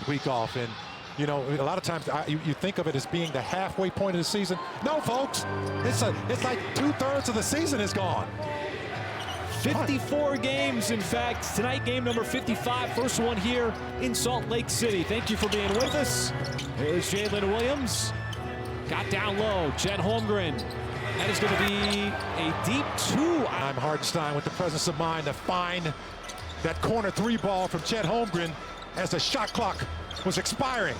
week off. And, you know, a lot of times you think of it as being the halfway point of the season. No, folks, it's like 2/3 of the season is gone. 54 games, in fact. Tonight, game number 55, first one here in Salt Lake City. Thank you for being with us. Here's Jalen Williams. Got down low. Chet Holmgren. That is going to be a deep two. I'm Hartenstein with the presence of mind to find that corner three ball from Chet Holmgren as the shot clock was expiring.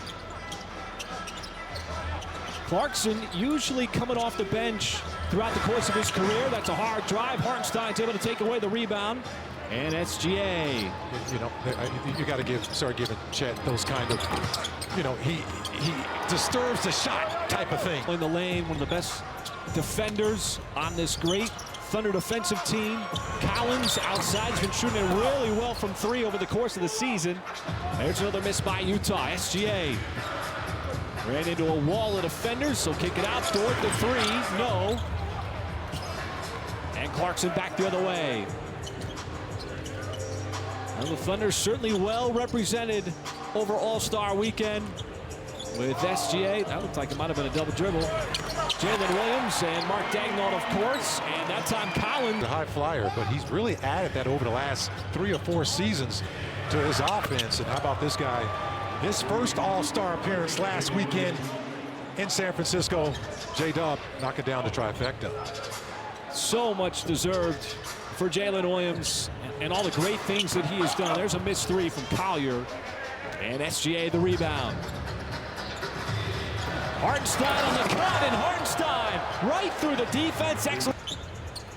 Clarkson usually coming off the bench throughout the course of his career. That's a hard drive. Hartenstein's able to take away the rebound. And SGA. You know, you got to start giving Chet those kind of, you know, he disturbs the shot type of thing. In the lane, one of the best defenders on this great Thunder defensive team. Collins outside has been shooting it really well from three over the course of the season. There's another miss by Utah. SGA ran into a wall of defenders, so kick it out. Dort the three, no. And Clarkson back the other way. Well, the Thunder certainly well represented over All-Star weekend with SGA. That looked like it might have been a double dribble. Jalen Williams and Mark Daigneault, of course, and that time Collins. The high flyer, but he's really added that over the last 3 or 4 seasons to his offense. And how about this guy? His first All-Star appearance last weekend in San Francisco. J-Dub knocking down the trifecta. So much deserved for Jalen Williams and all the great things that he has done. There's a missed three from Collier, and SGA the rebound. Hartenstein on the cut, and Hartenstein right through the defense. Excellent.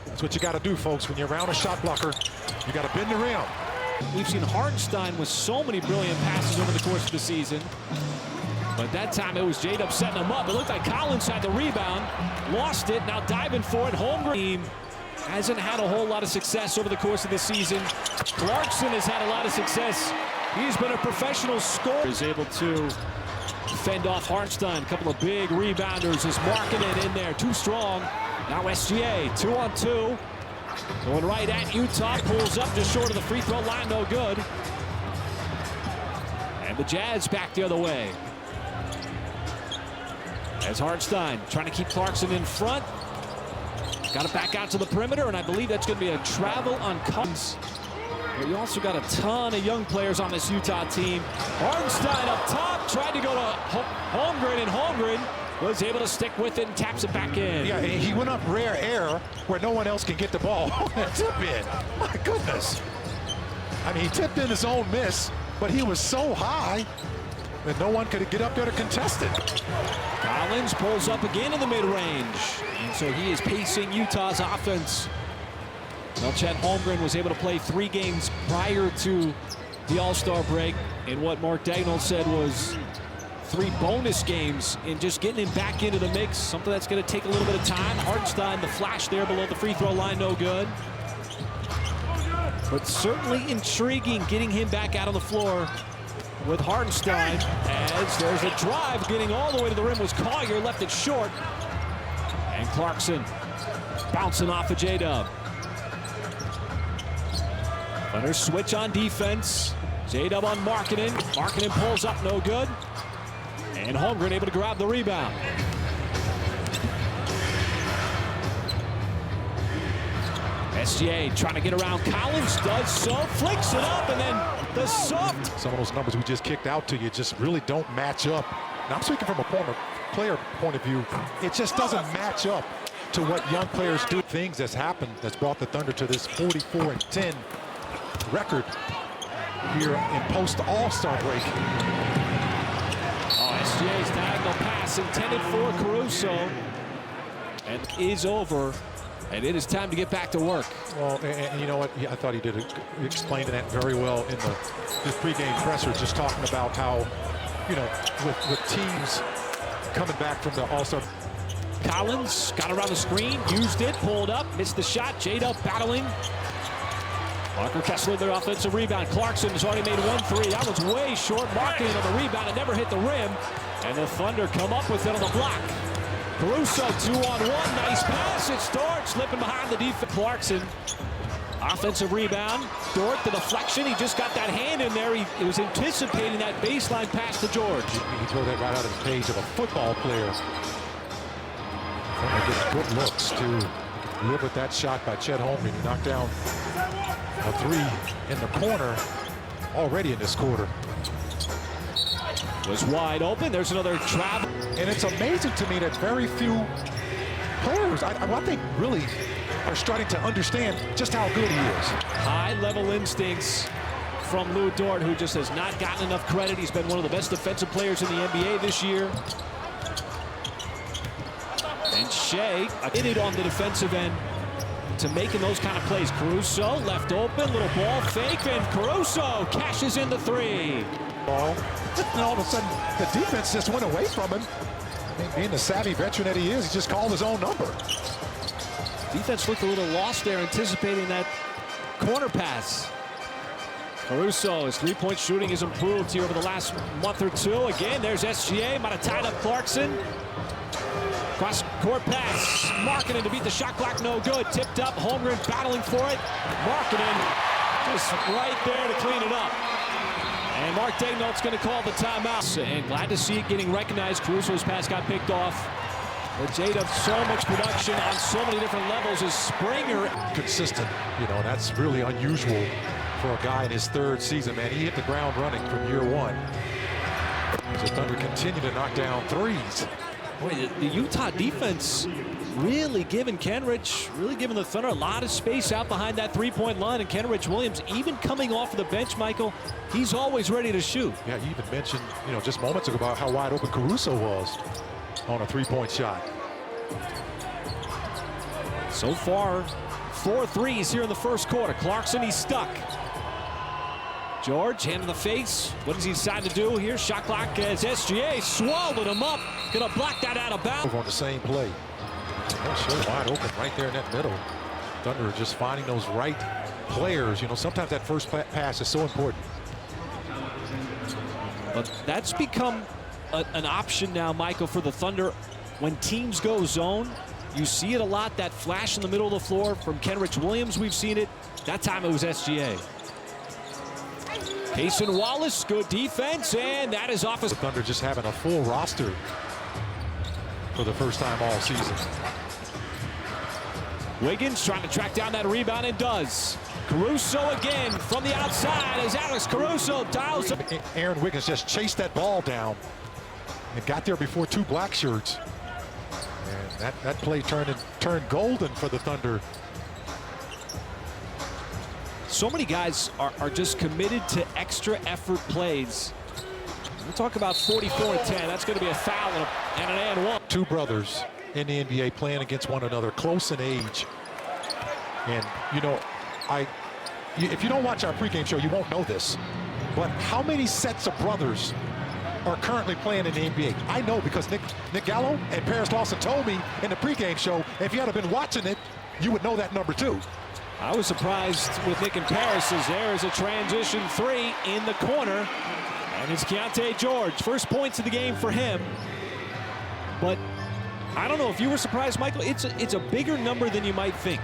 That's what you got to do, folks. When you're around a shot blocker, you got to bend the rim. We've seen Hartenstein with so many brilliant passes over the course of the season. But that time it was J-Dub setting him up. It looked like Collins had the rebound, lost it, now diving for it. Holmgren hasn't had a whole lot of success over the course of the season. Clarkson has had a lot of success. He's been a professional scorer. Is able to fend off Hartenstein. A couple of big rebounders. Is marking it in there. Too strong. Now SGA, 2-on-2. Going right at Utah. Pulls up just short of the free throw line. No good. And the Jazz back the other way. As Hartenstein trying to keep Clarkson in front. Got it back out to the perimeter, and I believe that's going to be a travel on Collins. But you also got a ton of young players on this Utah team. Hartenstein up top, tried to go to Holmgren, and Holmgren was able to stick with it and taps it back in. Yeah, he went up rare air where no one else can get the ball. Tip in. My goodness. I mean, he tipped in his own miss, but he was so high that no one could get up there to contest it. Collins pulls up again in the mid-range. And so he is pacing Utah's offense. Well, Chet Holmgren was able to play 3 games prior to the All-Star break. And what Mark Daigneault said was 3 bonus games in just getting him back into the mix. Something that's going to take a little bit of time. Hartenstein, the flash there below the free throw line, no good. But certainly intriguing getting him back out on the floor with Hartenstein, as there's a drive getting all the way to the rim. Was Collier, left it short. And Clarkson bouncing off of J-Dub. Thunder switch on defense. J-Dub on Markkanen. Markkanen pulls up, no good. And Holmgren able to grab the rebound. SGA trying to get around Collins, does so, flicks it up, and then the soft. Some of those numbers we just kicked out to you just really don't match up. Now I'm speaking from a player point of view. It just doesn't match up to what young players do. Things that's happened that's brought the Thunder to this 44-10 record here in post All-Star break. Oh, SGA's diagonal pass intended for Caruso and is over. And it is time to get back to work. Well, and you know what? I thought he did explain that very well in the pregame presser, just talking about how, you know, with teams coming back from the All-Star. Collins got around the screen, used it, pulled up, missed the shot. J-Dub battling. Walker Kessler, their offensive rebound. Clarkson has already made 1-3. That was way short. Markkanen on the rebound. It never hit the rim. And the Thunder come up with it on the block. Caruso 2-on-1, nice pass. It starts slipping behind the defense. Clarkson Offensive rebound. Dort, the deflection. He just got that hand in there. He was anticipating that baseline pass to George. He threw that right out of the page of a football player. Thunder getting good looks to live with that shot by Chet Holmgren. He knocked down a three in the corner already in this quarter. Was wide open. There's another travel. And it's amazing to me that very few players, I think, really are starting to understand just how good he is. High-level instincts from Lu Dort, who just has not gotten enough credit. He's been one of the best defensive players in the NBA this year. And Shea did it on the defensive end to making those kind of plays. Caruso left open, little ball fake, and Caruso cashes in the three. Ball. And all of a sudden, the defense just went away from him. Being the savvy veteran that he is, he just called his own number. Defense looked a little lost there, anticipating that corner pass. Caruso, his three-point shooting has improved here over the last month or two. Again, there's SGA, might have tied up Clarkson. Cross-court pass. Markkanen to beat the shot clock, no good. Tipped up, Holmgren battling for it. Markkanen just right there to clean it up. And Mark Daigneault's going to call the timeout. And glad to see it getting recognized. Caruso's pass got picked off. But J-Dub, so much production on so many different levels is Springer. Consistent, you know, that's really unusual for a guy in his third season, man. He hit the ground running from year one. As the Thunder continue to knock down threes. Boy, the Utah defense really giving Kenrich, really giving the Thunder a lot of space out behind that three-point line. And Kenrich Williams, even coming off of the bench, Michael, he's always ready to shoot. Yeah, you even mentioned, you know, just moments ago about how wide open Caruso was on a three-point shot. So far, 4 threes here in the first quarter. Clarkson, he's stuck. George, hand in the face. What does he decide to do here? Shot clock as SGA swallowed him up. Gonna block that out of bounds. On the same play. They're so wide open right there in that middle. Thunder are just finding those right players. You know, sometimes that first pass is so important. But that's become an option now, Michael, for the Thunder. When teams go zone, you see it a lot, that flash in the middle of the floor from Kenrich Williams. We've seen it. That time it was SGA. Cason Wallace, good defense, and that is off. The Thunder just having a full roster for the first time all season. Wiggins trying to track down that rebound and does. Caruso again from the outside as Alex Caruso dials up. Aaron Wiggins just chased that ball down and got there before two black shirts. And that play turned golden for the Thunder. So many guys are just committed to extra effort plays. We'll talk about 44-10. That's going to be a foul and an and one. Two brothers in the NBA playing against one another, close in age. And, you know, if you don't watch our pregame show, you won't know this. But how many sets of brothers are currently playing in the NBA? I know because Nick Gallo and Paris Lawson told me in the pregame show, if you had been watching it, you would know that number too. I was surprised with Nick and Paris as there is a transition three in the corner. And it's Keontae George. First points of the game for him. But I don't know if you were surprised, Michael. It's a bigger number than you might think.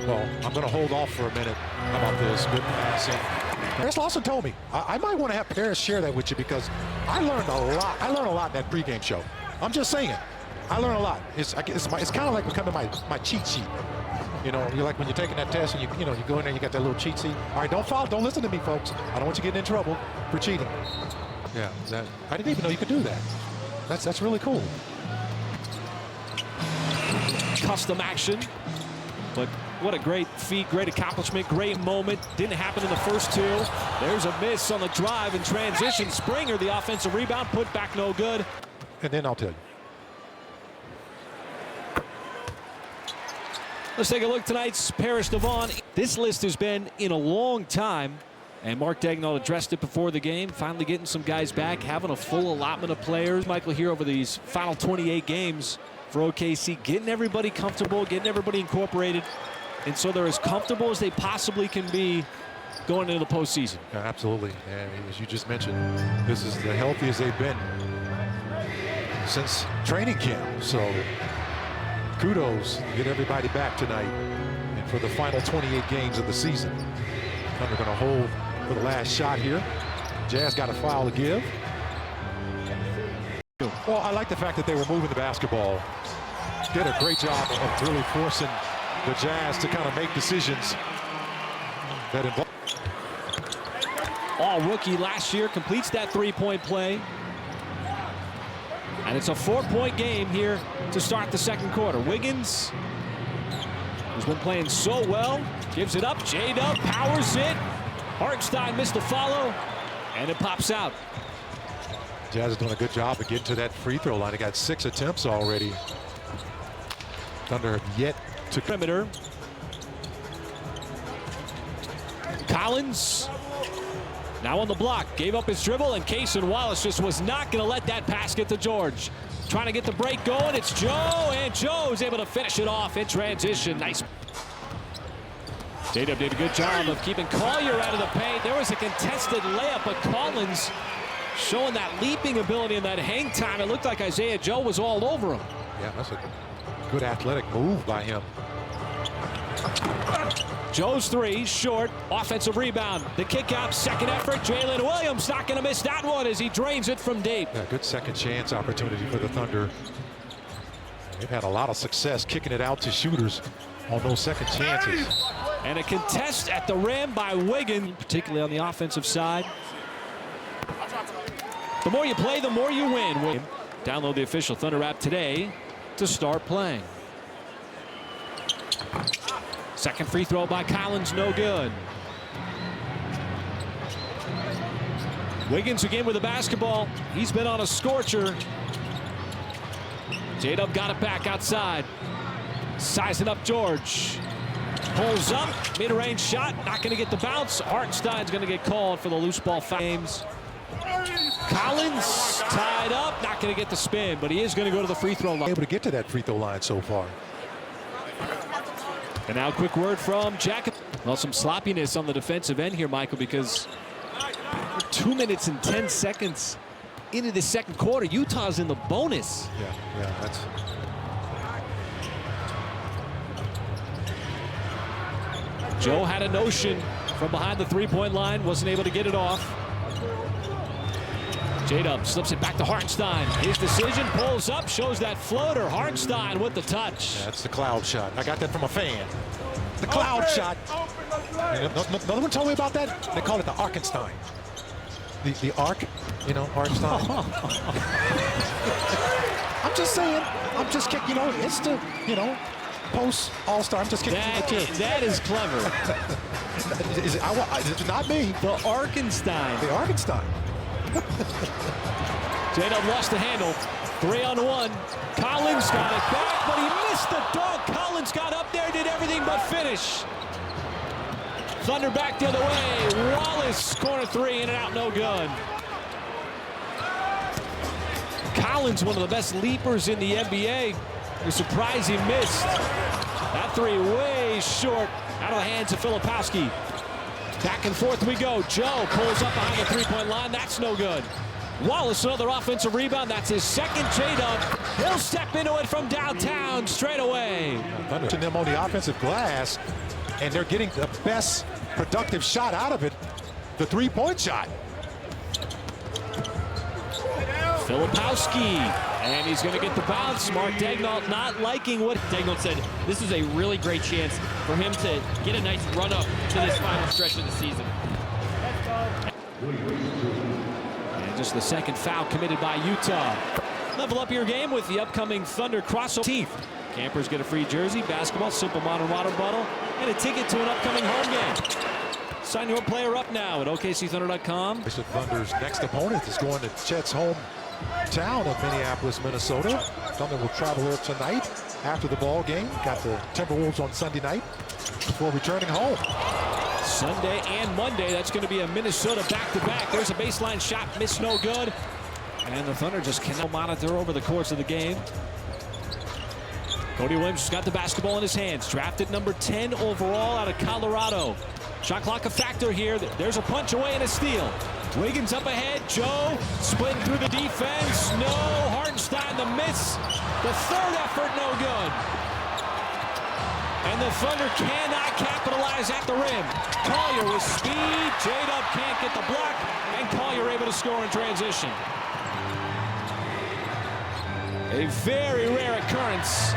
Well, I'm going to hold off for a minute about this. Good passing. Paris Lawson told me. I might want to have Paris share that with you because I learned a lot. I learned a lot in that pregame show. I'm just saying. I learned a lot. It's kind of like becoming my cheat sheet. You know, you're like when you're taking that test and you go in there, you got that little cheat sheet. All right, don't listen to me, folks. I don't want you getting in trouble for cheating. Yeah, I didn't even know you could do that. That's really cool. Custom action, but what a great feat, great accomplishment, great moment. Didn't happen in the first two. There's a miss on the drive and transition. Springer, the offensive rebound, put back no good. And then I'll tell you. Let's take a look at tonight's Paris Devon. This list has been in a long time, and Mark Daigneault addressed it before the game. Finally getting some guys back, having a full allotment of players. Michael, here over these final 28 games for OKC, getting everybody comfortable, getting everybody incorporated, and so they're as comfortable as they possibly can be going into the postseason. Yeah, absolutely, and as you just mentioned, this is the healthiest they've been since training camp. So kudos. Get everybody back tonight. And for the final 28 games of the season. Thunder going to hold for the last shot here. Jazz got a foul to give. Well, I like the fact that they were moving the basketball. Did a great job of really forcing the Jazz to kind of make decisions that involve. All rookie last year, completes that three-point play. And it's a 4-point game here to start the second quarter. Wiggins, who's been playing so well, gives it up. J-Dub powers it. Hartenstein missed the follow, and it pops out. Jazz is doing a good job of getting to that free throw line. They got 6 attempts already. Thunder have yet to perimeter. Collins now on the block, gave up his dribble, and Cason Wallace just was not going to let that pass get to George. Trying to get the break going. It's Joe, and Joe is able to finish it off in transition. Nice. J-Dub did a good job of keeping Collier out of the paint. There was a contested layup, but Collins showing that leaping ability and that hang time. It looked like Isaiah Joe was all over him. Yeah, that's a good athletic move by him. Joe's three, short, offensive rebound. The kick out, second effort. Jalen Williams not going to miss that one as he drains it from deep. Yeah, good second chance opportunity for the Thunder. They've had a lot of success kicking it out to shooters on those second chances. And a contest at the rim by Wiggins, particularly on the offensive side. The more you play, the more you win. Download the official Thunder app today to start playing. Second free throw by Collins, no good. Wiggins again with the basketball. He's been on a scorcher. J-Dub got it back outside. Sizing up George. Pulls up, mid-range shot, not going to get the bounce. Hartenstein's going to get called for the loose ball fouls. Collins tied up, not going to get the spin, but he is going to go to the free throw line. Able to get to that free throw line so far. And now a quick word from Jacob. Well, some sloppiness on the defensive end here, Michael, because 2 minutes and 10 seconds into the second quarter, Utah's in the bonus. Yeah, that's... Joe had a notion from behind the three-point line, wasn't able to get it off. J-Dub slips it back to Hartenstein. His decision, pulls up, shows that floater. Hartenstein with the touch. Yeah, that's the cloud shot. I got that from a fan. The cloud shot. Another one told me about that. They call it the Arkenstein. The arc, you know, Hartenstein. I'm just saying. I'm just kicking, you know, it's the, you know, post All-Star. I'm just kicking it too. That is clever. Is it not me? The Arkenstein. The Arkenstein. J-Dub lost the handle. 3-on-1. Collins got it back, but he missed the dunk. Collins got up there, did everything but finish. Thunder back the other way. Wallace, corner three, in and out, no good. Collins, one of the best leapers in the NBA. We're surprised he missed. That three way short, out of the hands of Filipowski. Back and forth we go. Joe pulls up behind the three-point line. That's no good. Wallace, another offensive rebound. That's his second. J-Dub. He'll step into it from downtown straight away. Thunder them on the offensive glass, and they're getting the best productive shot out of it, the three-point shot. Filipowski, and he's going to get the bounce. Mark Daigneault not liking what Daigneault said. This is a really great chance for him to get a nice run up to this final stretch of the season. And just the second foul committed by Utah. Level up your game with the upcoming Thunder crossover. Campers get a free jersey, basketball, simple modern water bottle, and a ticket to an upcoming home game. Sign your player up now at OKCThunder.com. The Thunder's next opponent is going to Chet's hometown of Minneapolis, Minnesota. Thunder will travel there tonight after the ball game. Got the Timberwolves on Sunday night before returning home. Sunday and Monday, that's going to be a Minnesota back-to-back. There's a baseline shot, missed, no good. And the Thunder just cannot monitor over the course of the game. Cody Williams has got the basketball in his hands. Drafted number 10 overall out of Colorado. Shot clock a factor here. There's a punch away and a steal. Wiggins up ahead. Joe splitting through the defense. No. Hartenstein the miss. The third effort no good. And the Thunder cannot capitalize at the rim. Collier with speed. J-Dub can't get the block. And Collier able to score in transition. A very rare occurrence.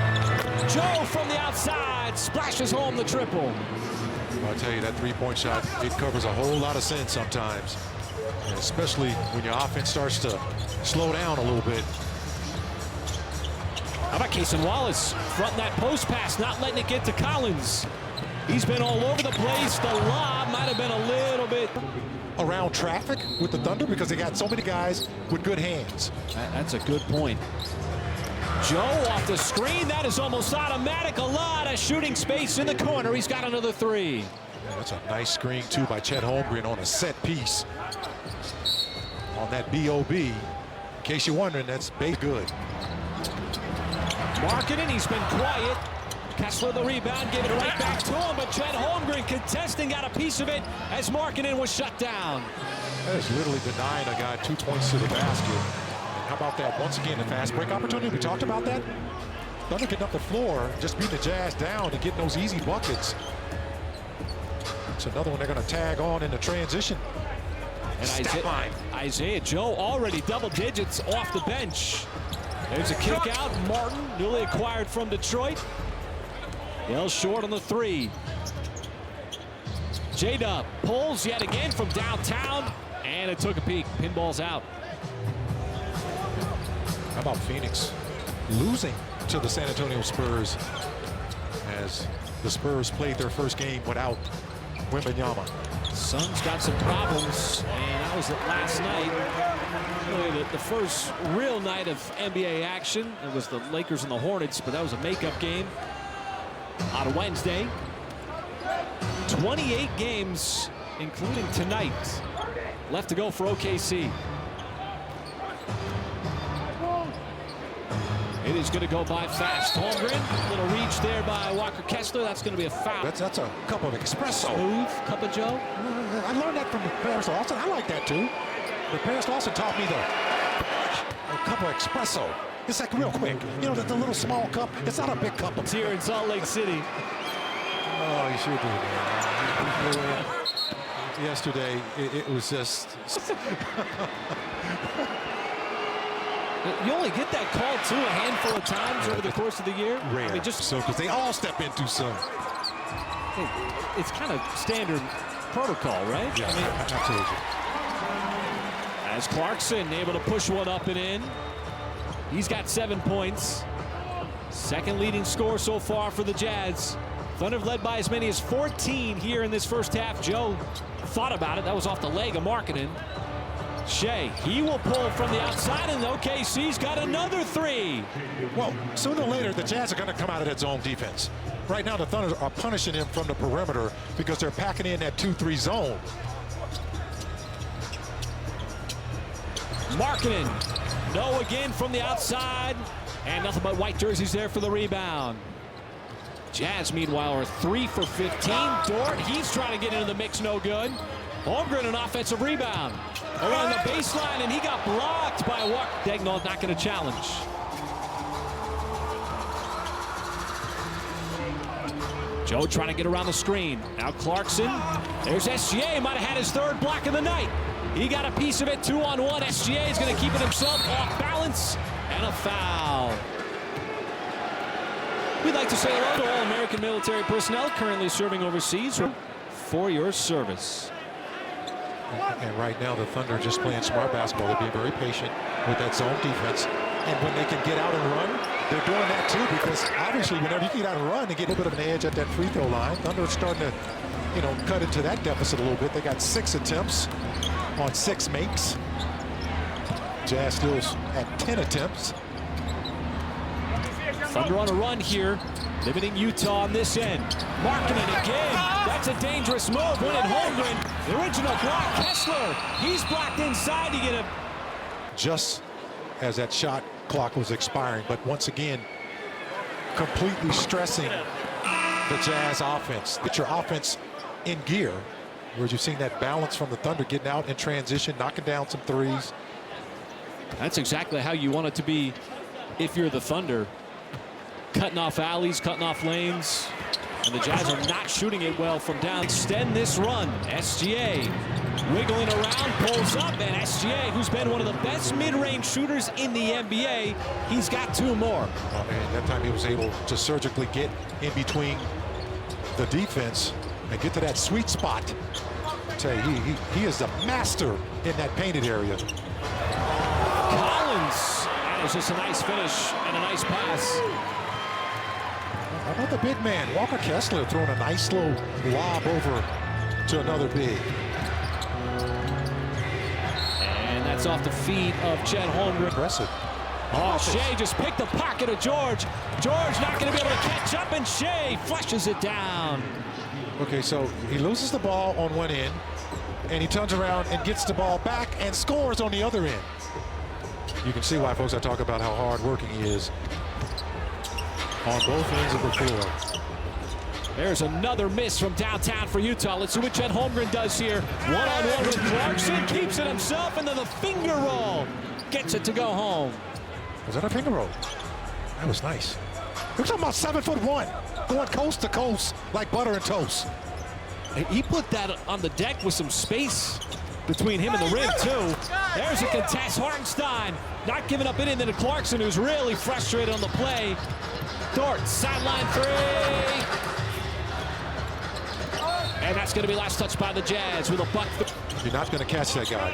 Joe from the outside splashes home the triple. I'll tell you, that three-point shot, it covers a whole lot of sin sometimes, and especially when your offense starts to slow down a little bit. How about Cason Wallace fronting that post pass, not letting it get to Collins. He's been all over the place. The lob might have been a little bit Around traffic with the Thunder because they got so many guys with good hands. That's a good point. Joe off the screen. That is almost automatic. A lot of shooting space in the corner. He's got another three. Yeah, that's a nice screen, too, by Chet Holmgren on a set piece. On that BOB. In case you're wondering, that's good. Markkanen, he's been quiet. Kessler the rebound, gave it right back to him, but Chet Holmgren contesting, got a piece of it as Markkanen was shut down. That is literally denying a guy 2 points to the basket. And how about that? Once again, the fast break opportunity. We talked about that. Thunder getting up the floor, just beating the Jazz down and getting those easy buckets. It's another one they're going to tag on in the transition. And Isaiah Joe already double digits off the bench. There's a kick out. Martin, newly acquired from Detroit. Yell short on the three. J-Dub pulls yet again from downtown, and it took a peek. Pinball's out. How about Phoenix losing to the San Antonio Spurs as the Spurs played their first game without Wembanyama? Suns got some problems, and that was it last night. Really the first real night of NBA action. It was the Lakers and the Hornets, but that was a makeup game on Wednesday. 28 games, including tonight, left to go for OKC. It is going to go by fast. Holmgren, little reach there by Walker Kessler. That's going to be a foul. That's a cup of espresso. Smooth cup of Joe. I learned that from Paris Lawson. I like that too. But Paris Lawson taught me a cup of espresso. It's like real quick. You know, the little small cup. It's not a big cup. It's here in Salt Lake City. Oh, you sure do, man. Yesterday, it was just... You only get that call, too, a handful of times over the course of the year. Rare. I mean, just so, because they all step in too soon. It's kind of standard protocol, right? Yeah, I mean, absolutely. As Clarkson able to push one up and in. He's got 7 points. Second leading scorer so far for the Jazz. Thunder led by as many as 14 here in this first half. Joe thought about it. That was off the leg of Markkanen. Shea, he will pull from the outside, and OKC's got another three. Well, sooner or later, the Jazz are going to come out of that zone defense. Right now, the Thunder are punishing him from the perimeter because they're packing in that 2-3 zone. Markkanen, no again from the outside, and nothing but white jerseys there for the rebound. Jazz, meanwhile, are 3 for 15. Dort, he's trying to get into the mix, no good. Holmgren, an offensive rebound. Around the baseline, and he got blocked by Walker. Daigneault not going to challenge. Joe trying to get around the screen. Now Clarkson. There's SGA, might have had his third block of the night. He got a piece of it, 2-on-1. SGA is going to keep it himself off balance, and a foul. We'd like to say hello to all American military personnel currently serving overseas for your service. And right now, the Thunder are just playing smart basketball. They're being very patient with that zone defense. And when they can get out and run, they're doing that too, because obviously whenever you get out and run, they get a little bit of an edge at that free throw line. Thunder are starting to, you know, cut into that deficit a little bit. They got 6 attempts on 6 makes. Jazz still at 10 attempps. Thunder on a run here, limiting Utah on this end. Markkanen again. That's a dangerous move. Win it, Holmgren. The original block, Kessler. He's blocked inside to get a... Just as that shot clock was expiring, but once again, completely stressing the Jazz offense. Get your offense in gear, where you've seen that balance from the Thunder getting out in transition, knocking down some threes. That's exactly how you want it to be if you're the Thunder. Cutting off alleys, cutting off lanes. And the Jazz are not shooting it well from down. Extend this run. SGA wiggling around, pulls up, and SGA, who's been one of the best mid-range shooters in the NBA, he's got 2 more. And that time he was able to surgically get in between the defense and get to that sweet spot. I tell you, he is a master in that painted area. Collins, that was just a nice finish and a nice pass. How about the big man, Walker Kessler, throwing a nice little lob over to another big. And that's off the feet of Chet Holmgren. Impressive. Oh, Shea just picked the pocket of George. George not going to be able to catch up, and Shea flushes it down. Okay, so he loses the ball on one end, and he turns around and gets the ball back and scores on the other end. You can see why, folks, I talk about how hard working he is on both ends of the floor. There's another miss from downtown for Utah. Let's see what Chet Holmgren does here. One-on-one with Clarkson, keeps it himself, and then the finger roll gets it to go home. Was that a finger roll? That was nice. We're talking about 7'1", going coast to coast like butter and toast. He put that on the deck with some space between him and the rim, too. There's a contest. Hartenstein not giving up anything to Clarkson, who's really frustrated on the play. Dort, sideline 3. And that's going to be last touch by the Jazz with a buck. You're not going to catch that guy.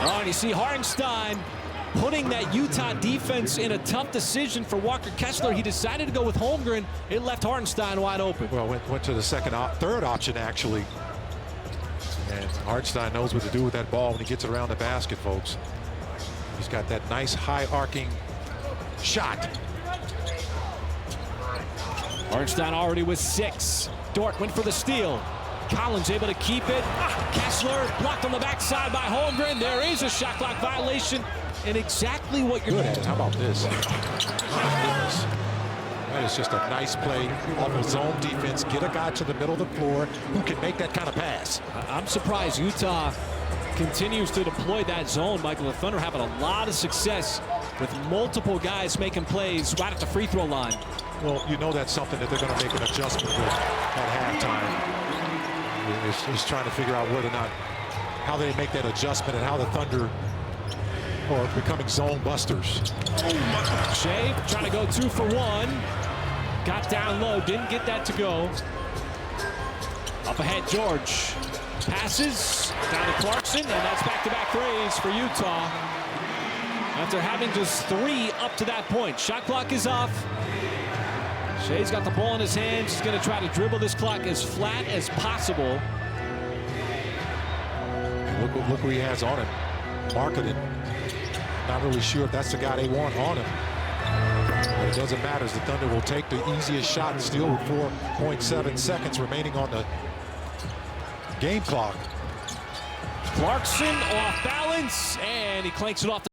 Oh, and you see Hartenstein putting that Utah defense in a tough decision for Walker Kessler. He decided to go with Holmgren. It left Hartenstein wide open. Well, went to the third option, actually. And Hartenstein knows what to do with that ball when he gets around the basket, folks. He's got that nice high arcing shot. Hartenstein already with 6. Dort went for the steal. Collins able to keep it. Kessler blocked on the backside by Holmgren. There is a shot clock violation, and exactly what you're good at. How about this? My goodness. That is just a nice play off of zone defense. Get a guy to the middle of the floor who can make that kind of pass. I'm surprised Utah continues to deploy that zone. Michael, the Thunder having a lot of success with multiple guys making plays right at the free throw line. Well, you know that's something that they're going to make an adjustment with at halftime. Is trying to figure out whether or not how they make that adjustment and how the Thunder are becoming zone busters. Shea trying to go 2 for 1. Got down low, didn't get that to go. Up ahead, George. Passes down to Clarkson, and that's back-to-back threes for Utah. After having just 3 up to that point. Shot clock is off. Shea's got the ball in his hands. He's going to try to dribble this clock as flat as possible. And look who he has on him. Marketed. Not really sure if that's the guy they want on him. But it doesn't matter, as the Thunder will take the easiest shot and steal with 4.7 seconds remaining on the game clock. Clarkson off balance, and he clanks it off the